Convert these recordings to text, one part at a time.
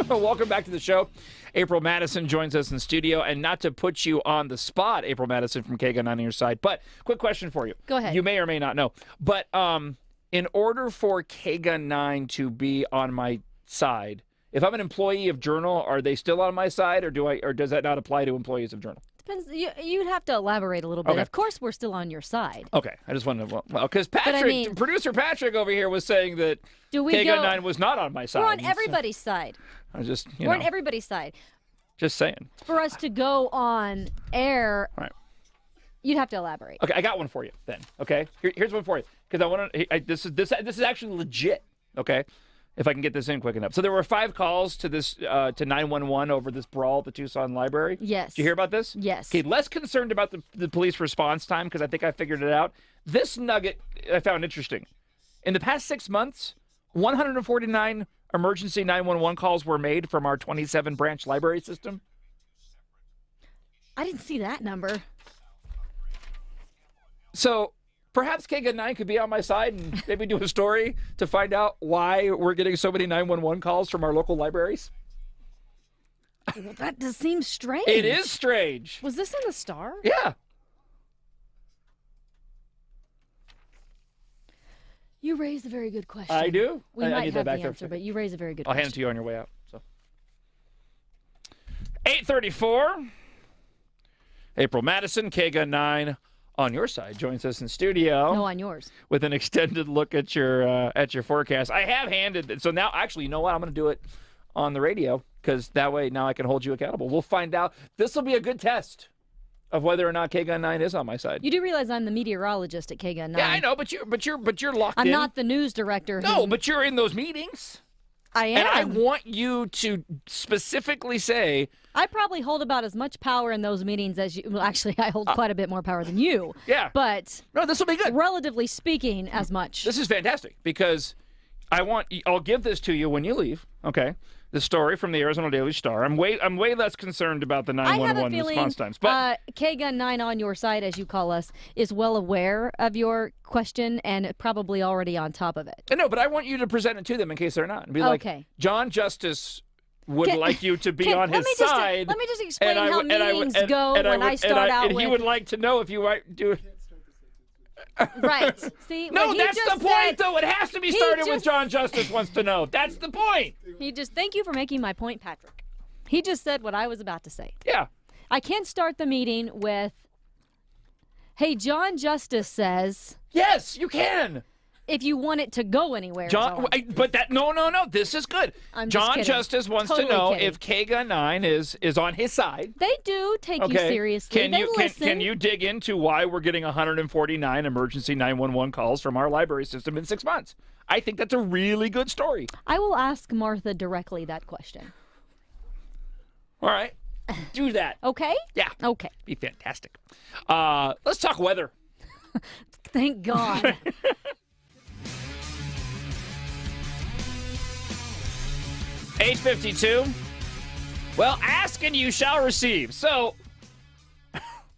Welcome back to the show. April Madison joins us in studio, and not to put you on the spot, April Madison from K-Gun on your side, but quick question for you. Go ahead. You may or may not know, but in order for K-Gun 9 to be on my side, if I'm an employee of Journal, are they still on my side, or does that not apply to employees of Journal? Depends. You'd have to elaborate a little bit. Okay. Of course, we're still on your side. Okay, I just wanted to, well, because Patrick, producer Patrick over here was saying that K-Gun 9 was not on my side. We're on everybody's side. I was just, we're on everybody's side. Just saying. For us to go on air, right. You'd have to elaborate. Okay, I got one for you then. Okay, here's one for you because I want to. This is actually legit. Okay, if I can get this in quick enough. So there were 5 calls to this to 911 over this brawl at the Tucson library. Yes. Did you hear about this? Yes. Okay, less concerned about the police response time because I think I figured it out. This nugget I found interesting. In the past 6 months, 149 emergency 911 calls were made from our 27 branch library system. I didn't see that number. So perhaps K-Gun 9 could be on my side and maybe do a story to find out why we're getting so many 911 calls from our local libraries. That does seem strange. It is strange. Was this in the Star? Yeah. You raise a very good question. I do. We might have the answer, but you raise a very good question. I'll hand it to you on your way out. So 8:34. April Madison, K-Gun 9 on your side joins us in studio. No, on yours. With an extended look at your forecast. I have handed it. So now, actually, you know what? I'm going to do it on the radio because that way now I can hold you accountable. We'll find out. This will be a good test of whether or not K-Gun 9 is on my side. You do realize I'm the meteorologist at K-Gun 9. Yeah, I know, but you're locked in. I'm not the news director. No, but you're in those meetings. I am. And I want you to specifically say, I probably hold about as much power in those meetings as you. Well, actually, I hold quite a bit more power than you. Yeah. But no, this will be good. Relatively speaking, as much. This is fantastic because I'll give this to you when you leave. Okay. The story from the Arizona Daily Star. I'm way less concerned about the 911 response times. But K-Gun 9 on your side, as you call us, is well aware of your question and probably already on top of it. No, but I want you to present it to them in case they're not. And be like, John Justice would like you to be on his side. Let me just explain how meetings go when I start out with. And he would like to know if you might do it. Right. See, no, that's the point, though. It has to be started with John Justice wants to know. That's the point. Thank you for making my point, Patrick. He just said what I was about to say. Yeah. I can't start the meeting with, hey, John Justice says. Yes, you can. If you want it to go anywhere. No. This is good. John Justice wants to know if K-Gun 9 is on his side. They do take you seriously. Can you dig into why we're getting 149 emergency 911 calls from our library system in 6 months? I think that's a really good story. I will ask Martha directly that question. All right. Do that. Okay? Yeah. Okay. Be fantastic. Let's talk weather. Thank God. 8:52. Well, ask and you shall receive. So,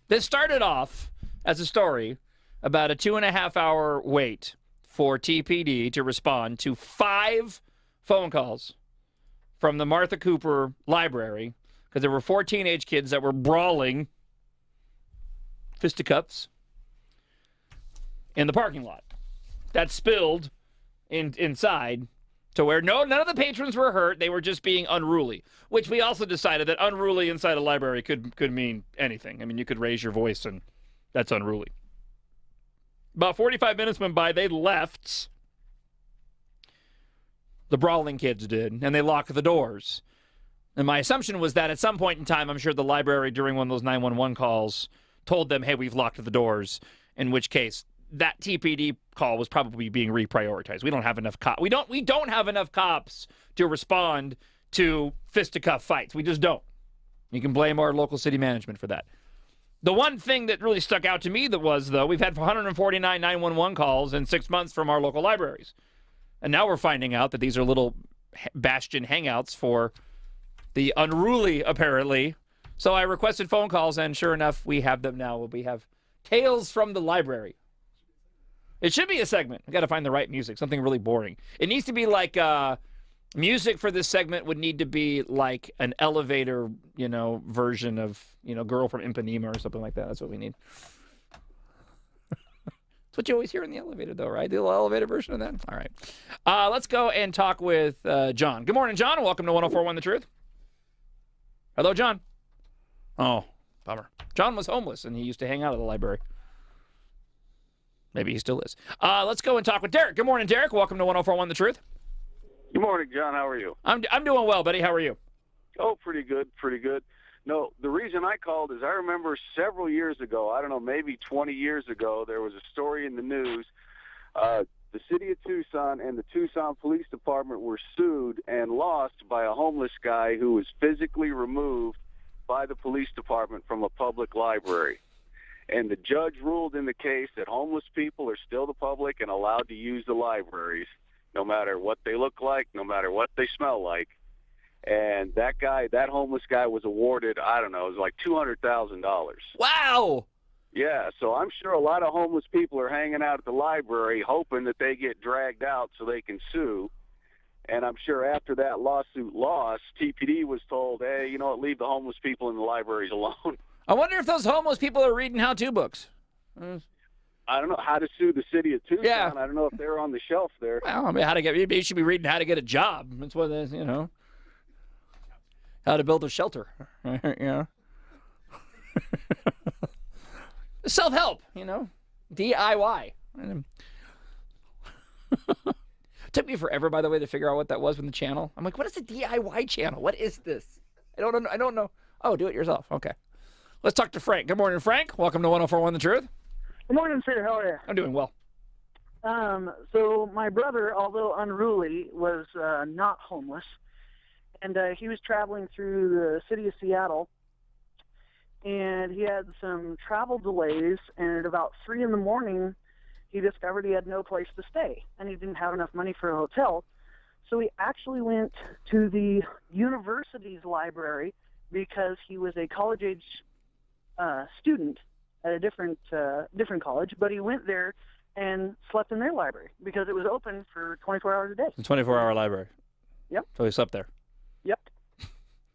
this started off as a story about a 2.5-hour wait for TPD to respond to 5 phone calls from the Martha Cooper Library because there were 4 teenage kids that were brawling fisticuffs in the parking lot that spilled inside. To where none of the patrons were hurt. They were just being unruly, which we also decided that unruly inside a library could mean anything. I mean, you could raise your voice, and that's unruly. About 45 minutes went by. They left. The brawling kids did, and they locked the doors. And my assumption was that at some point in time, I'm sure the library, during one of those 911 calls, told them, hey, we've locked the doors, in which case that TPD call was probably being reprioritized. We don't have enough cops. We don't have enough cops to respond to fisticuff fights. We just don't. You can blame our local city management for that. The one thing that really stuck out to me though, we've had 149 911 calls in 6 months from our local libraries. And now we're finding out that these are little bastion hangouts for the unruly, apparently. So I requested phone calls, and sure enough, we have them now. We have Tales from the Library. It should be a segment. I got to find the right music, something really boring. It needs to be like Music for this segment would need to be like an elevator, version of, Girl from Ipanema or something like that. That's what we need. That's what you always hear in the elevator, though, right? The little elevator version of that. All right. Let's go and talk with John. Good morning, John. Welcome to 104.1 The Truth. Hello, John. Oh, bummer. John was homeless, and he used to hang out at the library. Maybe he still is. Let's go and talk with Derek. Good morning, Derek. Welcome to 104.1 The Truth. Good morning, John. How are you? I'm doing well, buddy. How are you? Oh, pretty good, pretty good. No, the reason I called is I remember several years ago, I don't know, maybe 20 years ago, there was a story in the news. The city of Tucson and the Tucson Police Department were sued and lost by a homeless guy who was physically removed by the police department from a public library. And the judge ruled in the case that homeless people are still the public and allowed to use the libraries, no matter what they look like, no matter what they smell like. And that homeless guy was awarded, I don't know, it was like $200,000. Wow. Yeah, so I'm sure a lot of homeless people are hanging out at the library hoping that they get dragged out so they can sue. And I'm sure after that lawsuit lost, TPD was told, hey, you know what, leave the homeless people in the libraries alone. I wonder if those homeless people are reading how-to books. I don't know how to sue the city of Tucson. Yeah. I don't know if they're on the shelf there. Well, I mean, maybe you should be reading how to get a job. That's what it is, how to build a shelter. Self-help, DIY. Took me forever, by the way, to figure out what that was from the channel. I'm like, what is the DIY channel? What is this? I don't know. Oh, do it yourself. Okay. Let's talk to Frank. Good morning, Frank. Welcome to 104.1 The Truth. Good morning, sir. How are you? I'm doing well. So my brother, although unruly, was not homeless, and he was traveling through the city of Seattle, and he had some travel delays, and at about 3 in the morning, he discovered he had no place to stay, and he didn't have enough money for a hotel, so he actually went to the university's library because he was a college-age student at a different college, but he went there and slept in their library because it was open for 24 hours a day. The 24-hour library. Yep. So he slept there. Yep.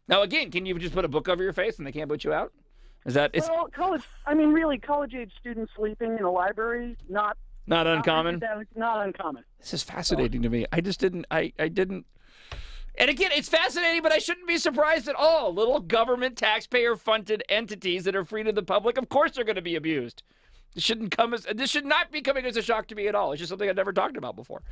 Now, again, can you just put a book over your face and they can't put you out? Well, college-age students sleeping in a library, not uncommon? Not uncommon. This is fascinating to me. I just didn't. And again, it's fascinating, but I shouldn't be surprised at all. Little government, taxpayer-funded entities that are free to the public, of course they're going to be abused. This should not be coming as a shock to me at all. It's just something I've never talked about before.